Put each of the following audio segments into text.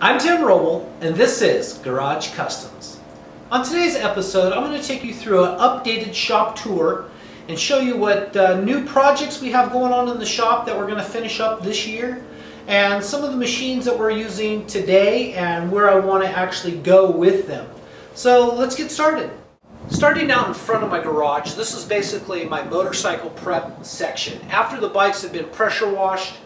I'm Tim Roble, and this is Garage Customs. On today's episode, I'm going to take you through an updated shop tour and show you what new projects we have going on in the shop that we're going to finish up this year, and some of the machines that we're using today and where I want to actually go with them. So let's get started. Starting out in front of my garage, this is basically my motorcycle prep section. After the bikes have been pressure washed,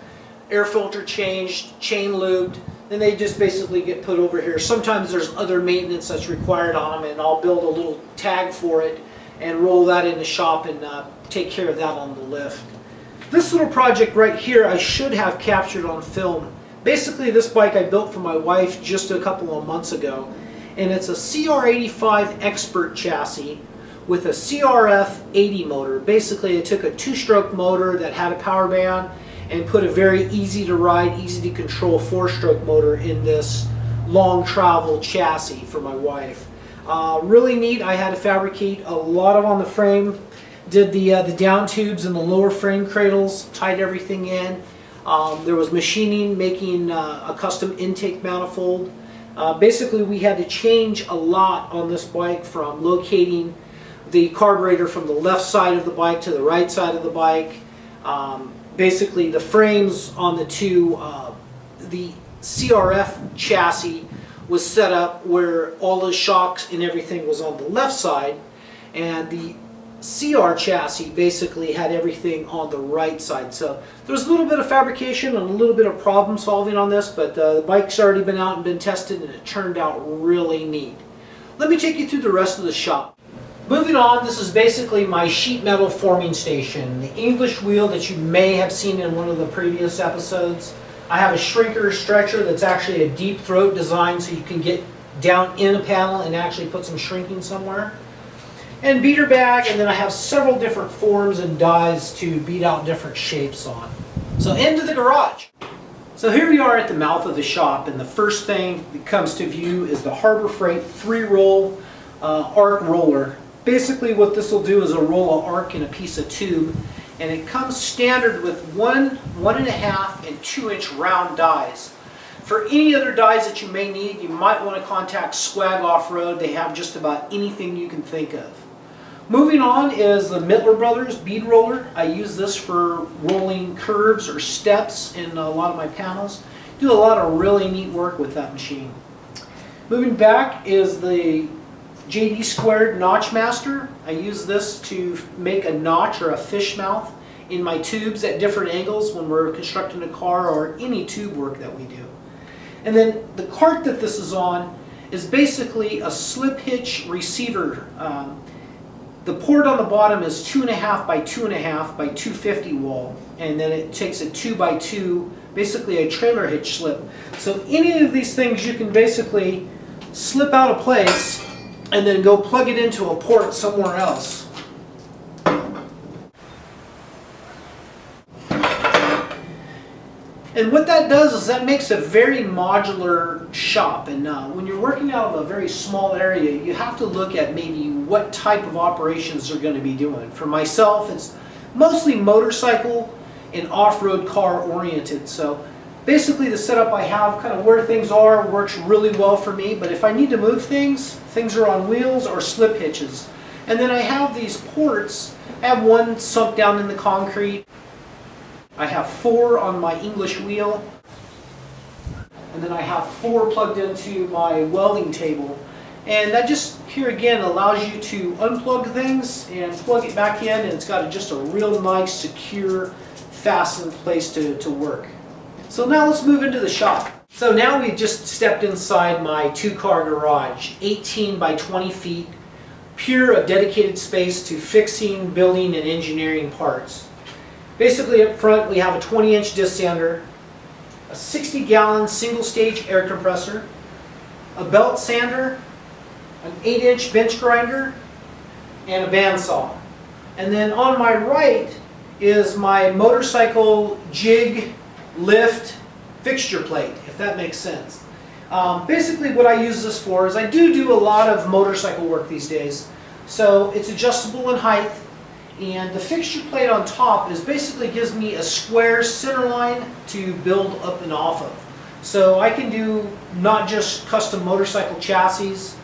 air filter changed, chain lubed, then they just basically get put over here. Sometimes there's other maintenance that's required on them, and I'll build a little tag for it and roll that in the shop and take care of that on the lift. This little project right here I should have captured on film. Basically, this bike I built for my wife just a couple of months ago, and it's a CR85 Expert chassis with a CRF 80 motor. Basically, I took a two-stroke motor that had a power band and put a very easy to ride, easy to control four-stroke motor in this long travel chassis for my wife. Really neat. I had to fabricate a lot on the frame, did the down tubes and the lower frame cradles, tied everything in. There was machining, making a custom intake manifold. Basically, we had to change a lot on this bike, from locating the carburetor from the left side of the bike to the right side of the bike. Basically, the frames on the the CRF chassis was set up where all the shocks and everything was on the left side, and the CR chassis basically had everything on the right side. So there was a little bit of fabrication and a little bit of problem solving on this, but the bike's already been out and been tested, and it turned out really neat. Let me take you through the rest of the shop. Moving on, this is basically my sheet metal forming station, the English wheel that you may have seen in one of the previous episodes. I have a shrinker stretcher that's actually a deep throat design, so you can get down in a panel and actually put some shrinking somewhere. And beater bag, and then I have several different forms and dies to beat out different shapes on. So into the garage. So here we are at the mouth of the shop, and the first thing that comes to view is the Harbor Freight 3-roll arc roller. Basically what this will do is a roll an arc in a piece of tube, and it comes standard with 1, 1.5, and 2-inch round dies. For any other dies that you may need, you might want to contact Swag Off-Road. They have just about anything you can think of. Moving on is the Mittler Brothers bead roller. I use this for rolling curves or steps in a lot of my panels. Do a lot of really neat work with that machine. Moving back is the JD Squared Notch Master. I use this to make a notch or a fish mouth in my tubes at different angles when we're constructing a car or any tube work that we do. And then the cart that this is on is basically a slip hitch receiver. The port on the bottom is 2.5 by 2.5 by 250 wall, and then it takes a 2 by 2, basically a trailer hitch slip. So any of these things you can basically slip out of place and then go plug it into a port somewhere else. And what that does is that makes a very modular shop. And when you're working out of a very small area, you have to look at maybe what type of operations you're going to be doing. For myself, it's mostly motorcycle and off-road car oriented. So basically the setup I have, kind of where things are, works really well for me. But if I need to move things, things are on wheels or slip hitches. And then I have these ports. I have one sunk down in the concrete. I have 4 on my English wheel, and then I have 4 plugged into my welding table. And that just, here again, allows you to unplug things and plug it back in, and it's got just a real nice, secure, fastened place to work. So now let's move into the shop. So now we've just stepped inside my 2-car garage, 18 by 20 feet, pure of dedicated space to fixing, building, and engineering parts. Basically up front we have a 20-inch disc sander, a 60-gallon single-stage air compressor, a belt sander, an 8-inch bench grinder, and a bandsaw. And then on my right is my motorcycle jig lift fixture plate, if that makes sense. Basically what I use this for is I do a lot of motorcycle work these days. So it's adjustable in height, and the fixture plate on top basically gives me a square center line to build up and off of. So I can do not just custom motorcycle chassis,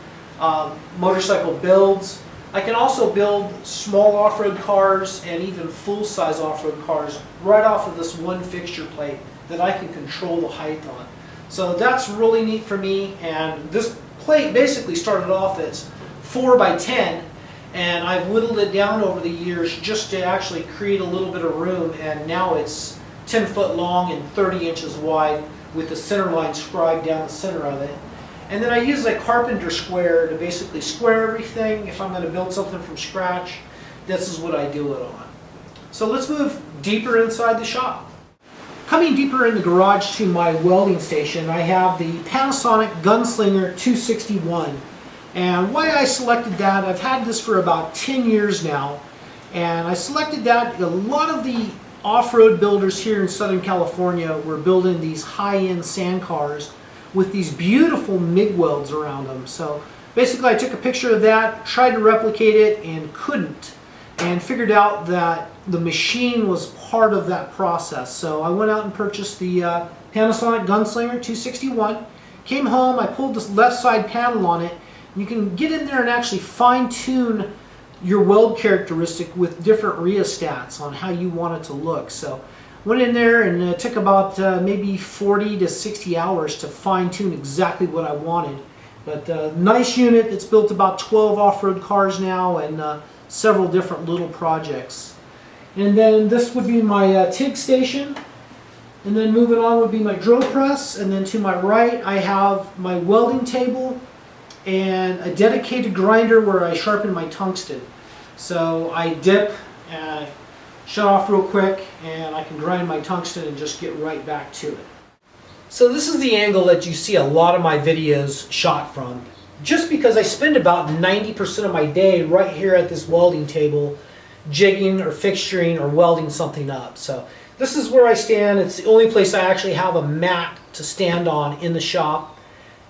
motorcycle builds. I can also build small off-road cars and even full-size off-road cars right off of this one fixture plate that I can control the height on. So that's really neat for me, and this plate basically started off as 4 by 10, and I've whittled it down over the years just to actually create a little bit of room, and now it's 10 foot long and 30 inches wide with the center line scribed down the center of it. And then I use a carpenter square to basically square everything. If I'm going to build something from scratch, this is what I do it on. So let's move deeper inside the shop. Coming deeper in the garage to my welding station, I have the Panasonic Gunslinger 261. And why I selected that, I've had this for about 10 years now. And I selected that, a lot of the off-road builders here in Southern California were building these high-end sand cars with these beautiful MIG welds around them. So basically I took a picture of that, tried to replicate it and couldn't, and figured out that the machine was part of that process. So I went out and purchased the Panasonic Gunslinger 261, came home, I pulled this left side panel on it. You can get in there and actually fine-tune your weld characteristic with different rheostats on how you want it to look. So went in there and it took about maybe 40 to 60 hours to fine-tune exactly what I wanted. But nice unit. It's built about 12 off-road cars now and several different little projects. And then this would be my TIG station. And then moving on would be my drill press. And then to my right I have my welding table and a dedicated grinder where I sharpen my tungsten. So I dip and shut off real quick and I can grind my tungsten and just get right back to it. So this is the angle that you see a lot of my videos shot from, just because I spend about 90% of my day right here at this welding table jigging or fixturing or welding something up. So this is where I stand. It's the only place I actually have a mat to stand on in the shop.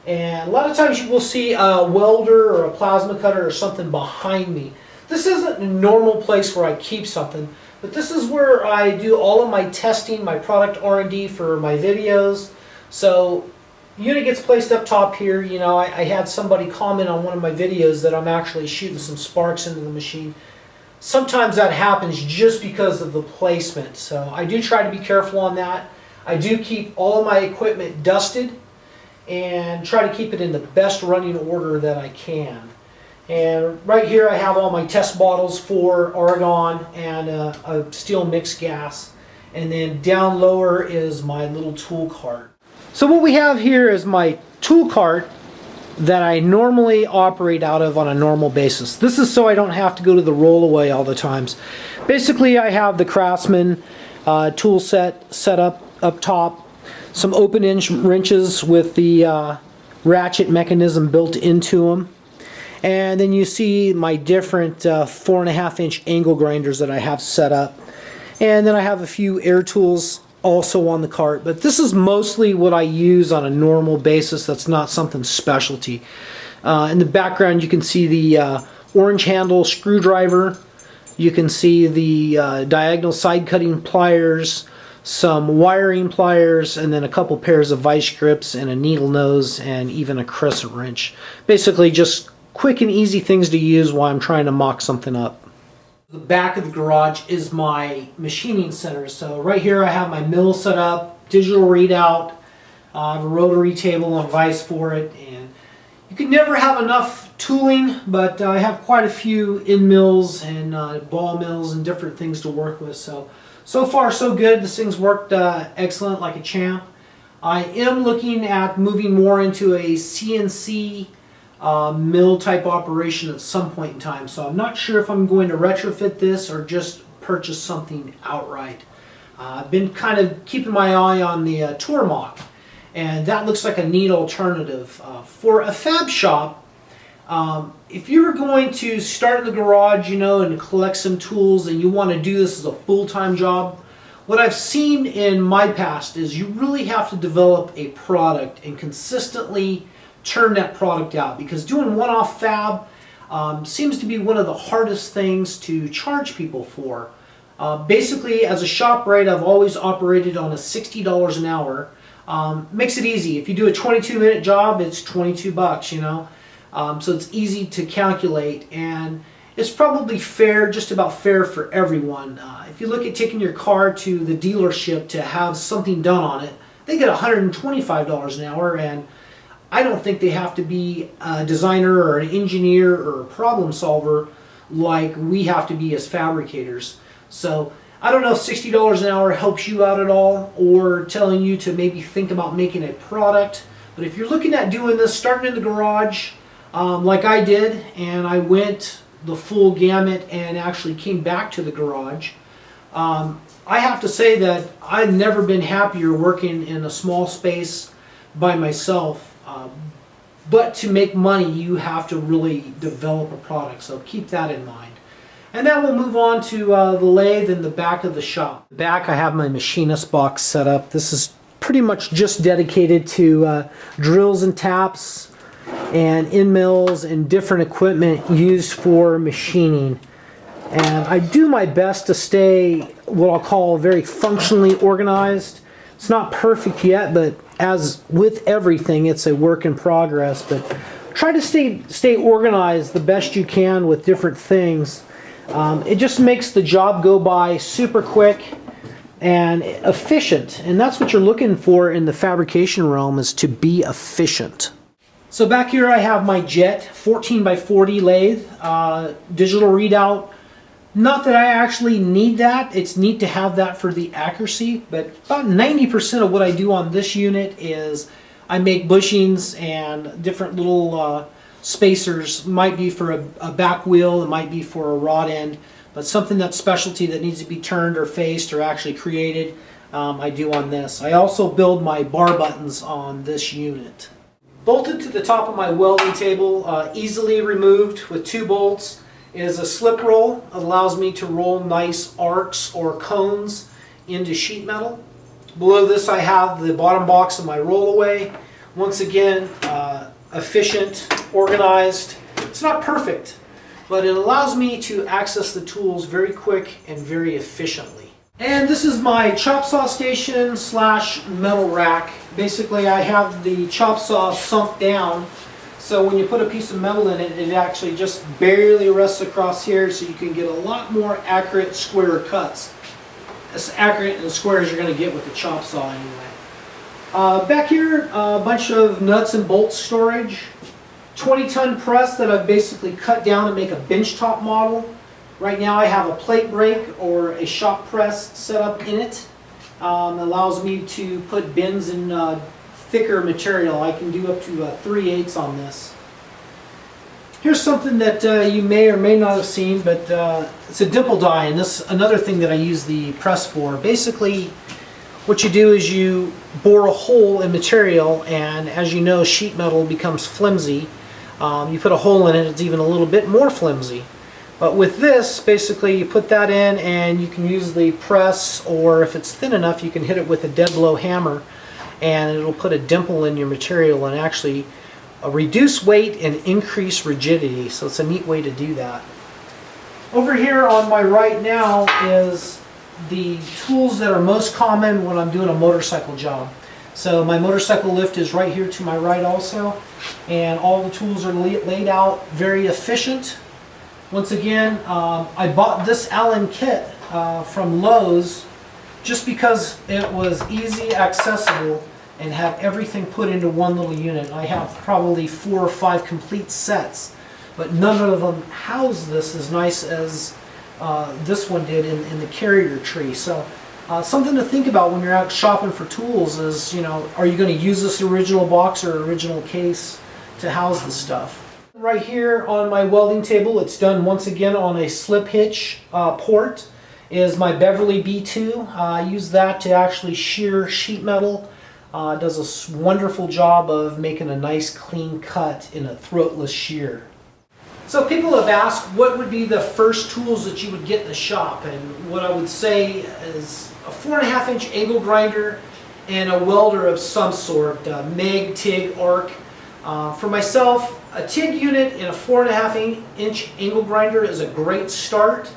And a lot of times you will see a welder or a plasma cutter or something behind me. This isn't a normal place where I keep something, but this is where I do all of my testing, my product R&D for my videos. So unit gets placed up top here. You know, I had somebody comment on one of my videos that I'm actually shooting some sparks into the machine. Sometimes that happens just because of the placement. So I do try to be careful on that. I do keep all of my equipment dusted and try to keep it in the best running order that I can. And right here I have all my test bottles for argon and a steel mixed gas. And then down lower is my little tool cart. So what we have here is my tool cart that I normally operate out of on a normal basis. This is so I don't have to go to the rollaway all the times. Basically I have the Craftsman tool set up top, some open inch wrenches with the ratchet mechanism built into them. And then you see my different 4.5 inch angle grinders that I have set up. And then I have a few air tools also on the cart. But this is mostly what I use on a normal basis. That's not something specialty. In the background you can see the orange handle screwdriver. You can see the diagonal side cutting pliers, some wiring pliers, and then a couple pairs of vice grips and a needle nose and even a crescent wrench. Basically just quick and easy things to use while I'm trying to mock something up. The back of the garage is my machining center. So right here I have my mill set up, digital readout, I have a rotary table and vise for it, and you can never have enough tooling, but I have quite a few end mills and ball mills and different things to work with. So far so good. This thing's worked excellent, like a champ. I am looking at moving more into a CNC mill type operation at some point in time. So I'm not sure if I'm going to retrofit this or just purchase something outright. I've been kind of keeping my eye on the Tormach, and that looks like a neat alternative. For a fab shop, if you're going to start in the garage, you know, and collect some tools and you want to do this as a full-time job, what I've seen in my past is you really have to develop a product and consistently turn that product out, because doing one-off fab seems to be one of the hardest things to charge people for. Basically, as a shop rate, I've always operated on a $60 an hour. Makes it easy. If you do a 22-minute job, it's 22 bucks, you know. So it's easy to calculate, and it's probably fair, just about fair for everyone. If you look at taking your car to the dealership to have something done on it, they get $125 an hour, and I don't think they have to be a designer or an engineer or a problem solver like we have to be as fabricators. So I don't know if $60 an hour helps you out at all, or telling you to maybe think about making a product. But if you're looking at doing this, starting in the garage, like I did, and I went the full gamut and actually came back to the garage, I have to say that I've never been happier working in a small space by myself. But to make money, you have to really develop a product, so keep that in mind. And then we'll move on to the lathe in the back of the shop. Back, I have my machinist box set up. This is pretty much just dedicated to drills and taps and end mills and different equipment used for machining. And I do my best to stay what I'll call very functionally organized. It's not perfect yet, but as with everything, it's a work in progress. But try to stay organized the best you can with different things. It just makes the job go by super quick and efficient. And that's what you're looking for in the fabrication realm, is to be efficient. So back here I have my Jet 14x40 lathe, digital readout. Not that I actually need that. It's neat to have that for the accuracy, but about 90% of what I do on this unit is I make bushings and different little spacers. Might be for a back wheel, it might be for a rod end, but something that's specialty that needs to be turned or faced or actually created, I do on this. I also build my bar buttons on this unit. Bolted to the top of my welding table, easily removed with 2 bolts, is a slip roll. It allows me to roll nice arcs or cones into sheet metal. Below this I have the bottom box of my rollaway. Once again, efficient, organized. It's not perfect, but it allows me to access the tools very quick and very efficiently. And this is my chop saw station / metal rack. Basically I have the chop saw sunk down, so when you put a piece of metal in it, it actually just barely rests across here, so you can get a lot more accurate square cuts. As accurate and square as you're going to get with the chop saw anyway. Back here, a bunch of nuts and bolts storage. 20-ton press that I've basically cut down to make a benchtop model. Right now I have a plate brake or a shop press set up in it. Allows me to put bins in thicker material. I can do up to 3/8 on this. Here's something that you may or may not have seen, but it's a dimple die, and this is another thing that I use the press for. Basically, what you do is you bore a hole in material, and as you know, sheet metal becomes flimsy. You put a hole in it, it's even a little bit more flimsy. But with this, basically you put that in and you can use the press, or if it's thin enough, you can hit it with a dead blow hammer and it'll put a dimple in your material and actually reduce weight and increase rigidity. So it's a neat way to do that. Over here on my right now is the tools that are most common when I'm doing a motorcycle job. So my motorcycle lift is right here to my right also, and all the tools are laid out very efficient. Once again, I bought this Allen kit from Lowe's just because it was easy, accessible, and had everything put into one little unit. I have probably 4 or 5 complete sets, but none of them house this as nice as this one did in the carrier tree. So something to think about when you're out shopping for tools is, you know, are you going to use this original box or original case to house the stuff? Right here on my welding table, it's done once again on a slip hitch port, is my Beverly B2. I use that to actually shear sheet metal. It does a wonderful job of making a nice clean cut in a throatless shear. So people have asked what would be the first tools that you would get in the shop, and what I would say is a 4.5-inch angle grinder and a welder of some sort, MIG, TIG, ARC. For myself, a TIG unit and a 4.5-inch angle grinder is a great start.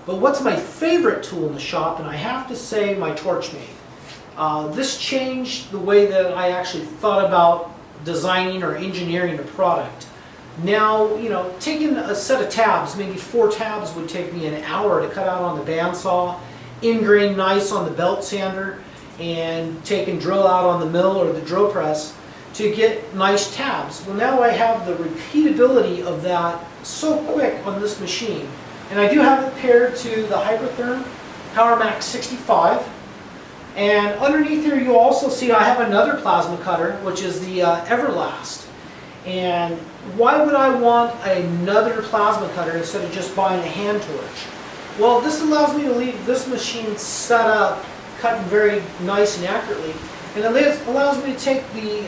But what's my favorite tool in the shop, and I have to say my Torchmate. This changed the way that I actually thought about designing or engineering a product. Now, taking a set of tabs, maybe 4 tabs would take me an hour to cut out on the bandsaw, ingrain nice on the belt sander, and take and drill out on the mill or the drill press to get nice tabs. Well, now I have the repeatability of that so quick on this machine. And I do have it paired to the Hypertherm PowerMax 65. And underneath here you'll also see I have another plasma cutter, which is the Everlast. And why would I want another plasma cutter instead of just buying a hand torch? Well, this allows me to leave this machine set up, cutting very nice and accurately. And it allows me to take the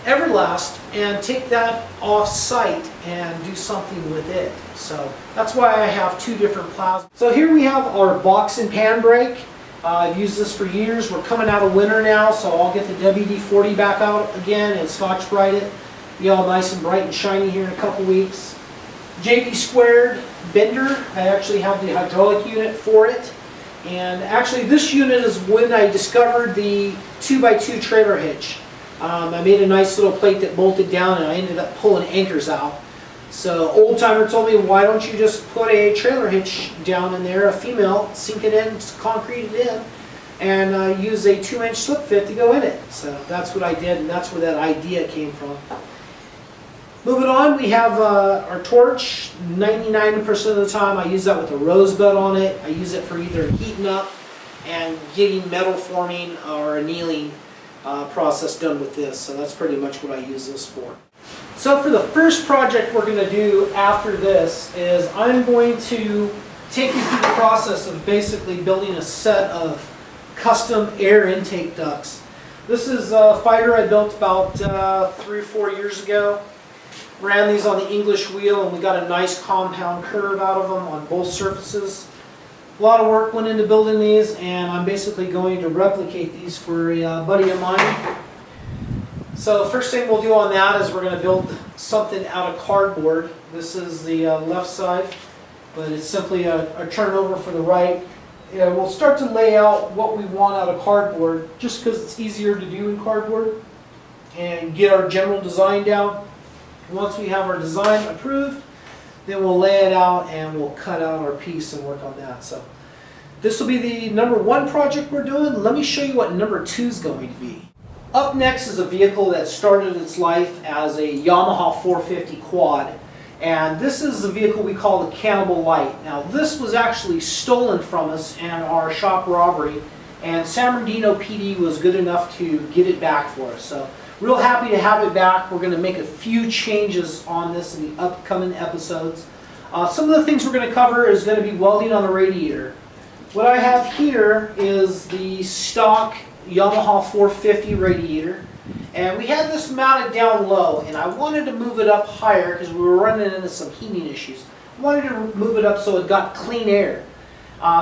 Everlast and take that off site and do something with it. So that's why I have 2 different plasmas. So here we have our box and pan brake. I've used this for years. We're coming out of winter now, so I'll get the WD-40 back out again and Scotch-Brite it. Be all nice and bright and shiny here in a couple weeks. JB squared bender. I actually have the hydraulic unit for it. And actually this unit is when I discovered the 2x2 trailer hitch. I made a nice little plate that bolted down and I ended up pulling anchors out. So old timer told me, why don't you just put a trailer hitch down in there, a female, sink it in, concrete it in, and use a 2-inch slip fit to go in it. So that's what I did, and that's where that idea came from. Moving on, we have our torch. 99% of the time I use that with a rosebud on it. I use it for either heating up and getting metal forming or annealing process done with this. So that's pretty much what I use this for. So for the first project we're going to do after this is I'm going to take you through the process of basically building a set of custom air intake ducts. This is a fighter I built about 3 or 4 years ago. Ran these on the English wheel and we got a nice compound curve out of them on both surfaces. A lot of work went into building these, and I'm basically going to replicate these for a buddy of mine. So the first thing we'll do on that is we're going to build something out of cardboard. This is the left side, but it's simply a turnover for the right. We'll start to lay out what we want out of cardboard just because it's easier to do in cardboard and get our general design down. Once we have our design approved, then we'll lay it out and we'll cut out our piece and work on that. So this will be the number 1 project we're doing. Let me show you what number 2 is going to be. Up next is a vehicle that started its life as a Yamaha 450 quad. And this is the vehicle we call the Cannibal Light. Now this was actually stolen from us in our shop robbery, and San Bernardino PD was good enough to get it back for us. So real happy to have it back. We're going to make a few changes on this in the upcoming episodes. Some of the things we're going to cover is going to be welding on the radiator. What I have here is the stock Yamaha 450 radiator. And we had this mounted down low, and I wanted to move it up higher because we were running into some heating issues. I wanted to move it up so it got clean air.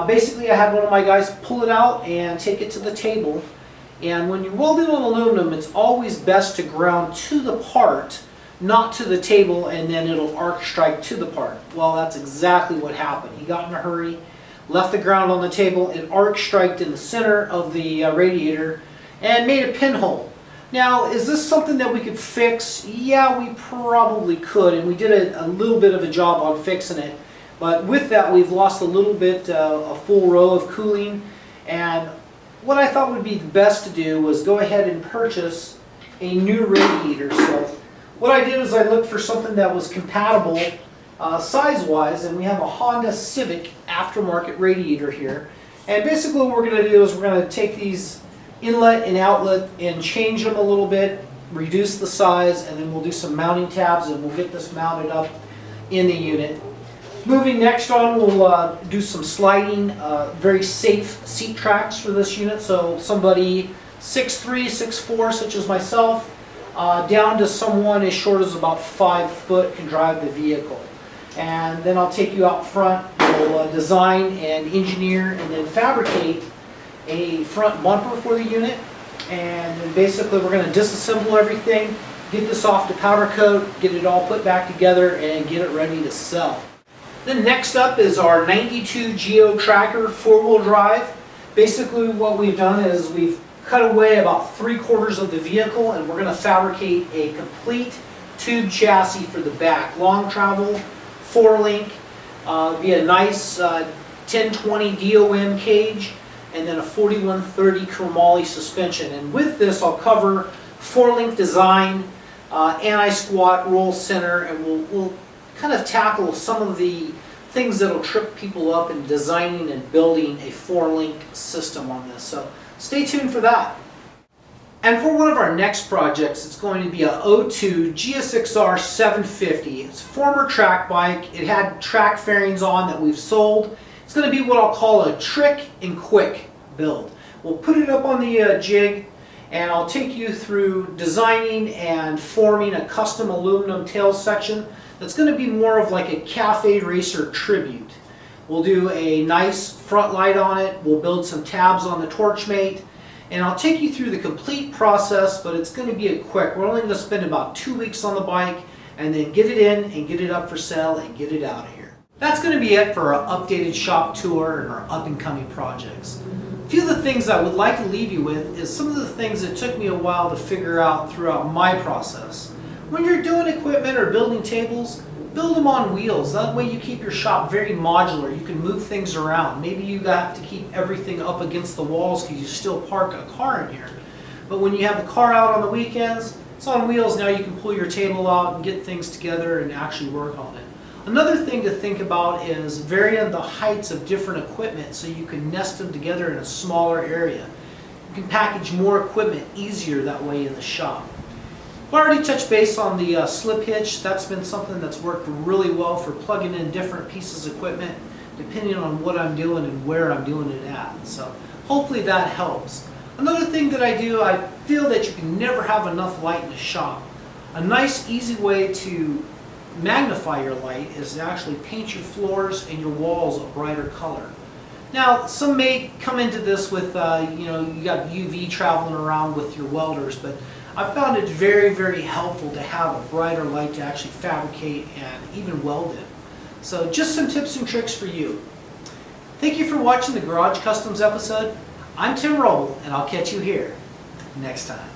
Basically, I had one of my guys pull it out and take it to the table. And when you're welding on aluminum, it's always best to ground to the part, not to the table, and then it'll arc strike to the part. Well, that's exactly what happened. He got in a hurry, left the ground on the table, and arc striked in the center of the radiator and made a pinhole. Now, is this something that we could fix? Yeah, we probably could, and we did a little bit of a job on fixing it. But with that, we've lost a little bit, a full row of cooling. And what I thought would be the best to do was go ahead and purchase a new radiator. So what I did is I looked for something that was compatible size-wise, and we have a Honda Civic aftermarket radiator here. And basically what we're going to do is we're going to take these inlet and outlet and change them a little bit, reduce the size, and then we'll do some mounting tabs and we'll get this mounted up in the unit. Moving next on, we'll do some sliding, very safe seat tracks for this unit. So somebody 6'3", 6'4", such as myself, down to someone as short as about 5 foot can drive the vehicle. And then I'll take you out front, we'll design and engineer and then fabricate a front bumper for the unit. And then basically we're going to disassemble everything, get this off to powder coat, get it all put back together, and get it ready to sell. Then next up is our 92 Geo Tracker 4-wheel drive. Basically what we've done is we've cut away about 3/4 of the vehicle, and we're going to fabricate a complete tube chassis for the back. Long travel, 4-link, be a nice 1020 DOM cage, and then a 4130 chromoly suspension. And with this, I'll cover 4-link design, anti-squat, roll center, and we'll kind of tackle some of the things that'll trip people up in designing and building a 4-link system on this. So stay tuned for that. And for one of our next projects, it's going to be a 02 GSXR 750. It's a former track bike. It had track fairings on that we've sold. It's going to be what I'll call a trick and quick build. We'll put it up on the jig, and I'll take you through designing and forming a custom aluminum tail section that's going to be more of like a cafe racer tribute. We'll do a nice front light on it. We'll build some tabs on the Torchmate, and I'll take you through the complete process, but it's going to be a quick. We're only going to spend about 2 weeks on the bike and then get it in and get it up for sale and get it out of here. That's going to be it for our updated shop tour and our up-and-coming projects. A few of the things I would like to leave you with is some of the things that took me a while to figure out throughout my process. When you're doing equipment or building tables, build them on wheels. That way you keep your shop very modular. You can move things around. Maybe you got to keep everything up against the walls because you still park a car in here. But when you have the car out on the weekends, it's on wheels. Now you can pull your table out and get things together and actually work on it. Another thing to think about is varying the heights of different equipment so you can nest them together in a smaller area. You can package more equipment easier that way in the shop. I've already touched base on the slip hitch. That's been something that's worked really well for plugging in different pieces of equipment depending on what I'm doing and where I'm doing it at. So hopefully that helps. Another thing that I do, I feel that you can never have enough light in the shop. A nice easy way to magnify your light is to actually paint your floors and your walls a brighter color. Now, some may come into this with, you got UV traveling around with your welders, but I've found it very, very helpful to have a brighter light to actually fabricate and even weld in. So just some tips and tricks for you. Thank you for watching the Garage Customs episode. I'm Tim Roble, and I'll catch you here next time.